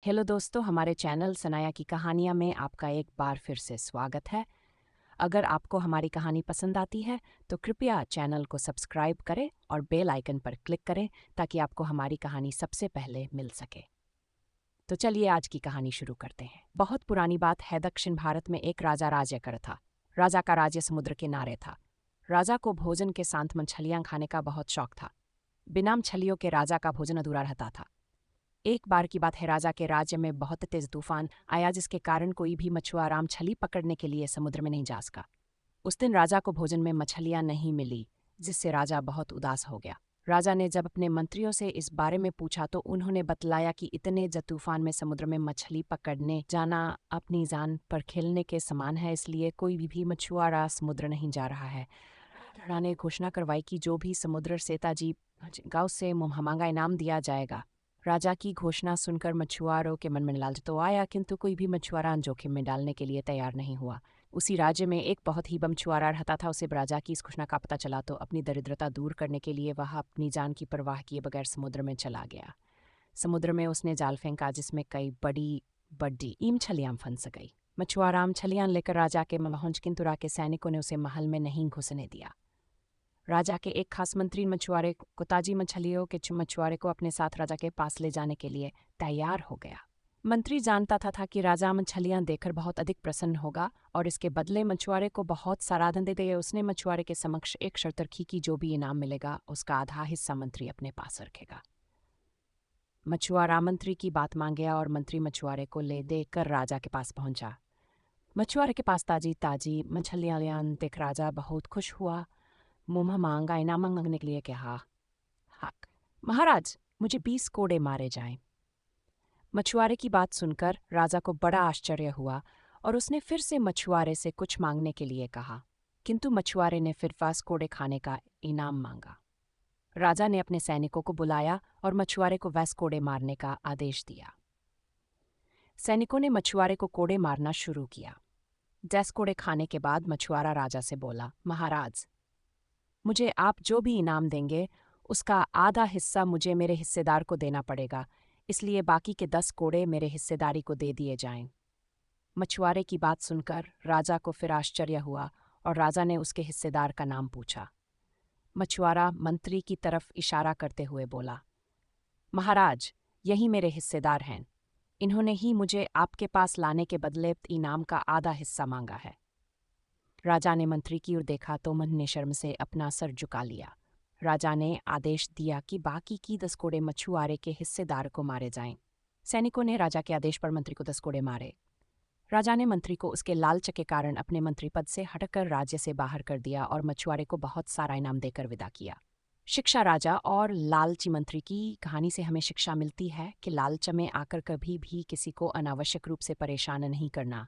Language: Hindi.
हेलो दोस्तों, हमारे चैनल सनाया की कहानियाँ में आपका एक बार फिर से स्वागत है। अगर आपको हमारी कहानी पसंद आती है तो कृपया चैनल को सब्सक्राइब करें और बेल आइकन पर क्लिक करें ताकि आपको हमारी कहानी सबसे पहले मिल सके। तो चलिए आज की कहानी शुरू करते हैं। बहुत पुरानी बात है, दक्षिण भारत में एक राजा राज्य कर था। राजा का राज्य समुद्र के किनारे था। राजा को भोजन के साथ मछलियाँ खाने का बहुत शौक था। बिना मछलियों के राजा का भोजन अधूरा रहता था। एक बार की बात है, राजा के राज्य में बहुत तेज तूफान आया जिसके कारण कोई भी मछुआरा मछली पकड़ने के लिए समुद्र में नहीं जा सका। उस दिन राजा को भोजन में मछलियां नहीं मिली, जिससे राजा बहुत उदास हो गया। राजा ने जब अपने मंत्रियों से इस बारे में पूछा तो उन्होंने बतलाया कि इतने तूफान में समुद्र में मछली पकड़ने जाना अपनी जान पर खेलने के समान है, इसलिए कोई भी मछुआरा समुद्र नहीं जा रहा है। राजा ने घोषणा करवाई कि जो भी समुद्र सेताजी गांव से मुंहमांगा इनाम दिया जाएगा। राजा की घोषणा सुनकर मछुआरों के मन में लालच तो आया, किंतु कोई भी मछुआरा जोखिम में डालने के लिए तैयार नहीं हुआ। उसी राज्य में एक बहुत ही बम मछुआरा रहता था। उसे राजा की इस घोषणा का पता चला तो अपनी दरिद्रता दूर करने के लिए वह अपनी जान की परवाह किए बगैर समुद्र में चला गया। समुद्र में उसने जाल फेंका जिसमें कई बड़ी बड़ी मछलियां फंस गई। मछुआरा मछलियां लेकर राजा के पहुंच, किंतु राजा के सैनिकों ने उसे महल में नहीं घुसने दिया। राजा के एक खास मंत्री मछुआरे को ताजी मछलियों के मछुआरे को अपने साथ राजा के पास ले जाने के लिए तैयार हो गया। मंत्री जानता था कि राजा मछलियां देखकर बहुत अधिक प्रसन्न होगा और इसके बदले मछुआरे को बहुत सारा धन दे देगा। उसने मछुआरे के समक्ष एक शर्त रखी कि जो भी इनाम मिलेगा उसका आधा हिस्सा मंत्री अपने पास रखेगा। मछुआरा मंत्री की बात मान गया और मंत्री मछुआरे को ले देकर राजा के पास पहुंचा। मछुआरे के पास ताजी ताजी मछलियां देख राजा बहुत खुश हुआ। मुंह मांगा इनाम मांगने के लिए कहा, हक महाराज, मुझे 20 कोड़े मारे जाएं। मछुआरे की बात सुनकर राजा को बड़ा आश्चर्य हुआ और उसने फिर से मछुआरे से कुछ मांगने के लिए कहा, किंतु मछुआरे ने फिर 20 कोड़े खाने का इनाम मांगा। राजा ने अपने सैनिकों को बुलाया और मछुआरे को 20 कोड़े मारने का आदेश दिया। सैनिकों ने मछुआरे को कोड़े मारना शुरू किया। 10 कोड़े खाने के बाद मछुआरा राजा से बोला, महाराज, मुझे आप जो भी इनाम देंगे उसका आधा हिस्सा मुझे मेरे हिस्सेदार को देना पड़ेगा, इसलिए बाकी के 10 कोड़े मेरे हिस्सेदारी को दे दिए जाएं। मछुआरे की बात सुनकर राजा को फिर आश्चर्य हुआ और राजा ने उसके हिस्सेदार का नाम पूछा। मछुआरा मंत्री की तरफ इशारा करते हुए बोला, महाराज, यही मेरे हिस्सेदार हैं। इन्होंने ही मुझे आपके पास लाने के बदले इनाम का आधा हिस्सा मांगा है। राजा ने मंत्री की ओर देखा तो मन ने शर्म से अपना सर झुका लिया। राजा ने आदेश दिया कि बाकी की 10 कोड़े मछुआरे के हिस्सेदार को मारे जाएं। सैनिकों ने राजा के आदेश पर मंत्री को 10 कोड़े मारे। राजा ने मंत्री को उसके लालच के कारण अपने मंत्री पद से हटकर राज्य से बाहर कर दिया और मछुआरे को बहुत सारा इनाम देकर विदा किया। शिक्षा, राजा और लालची मंत्री की कहानी से हमें शिक्षा मिलती है कि लालच में आकर कभी भी किसी को अनावश्यक रूप से परेशान नहीं करना।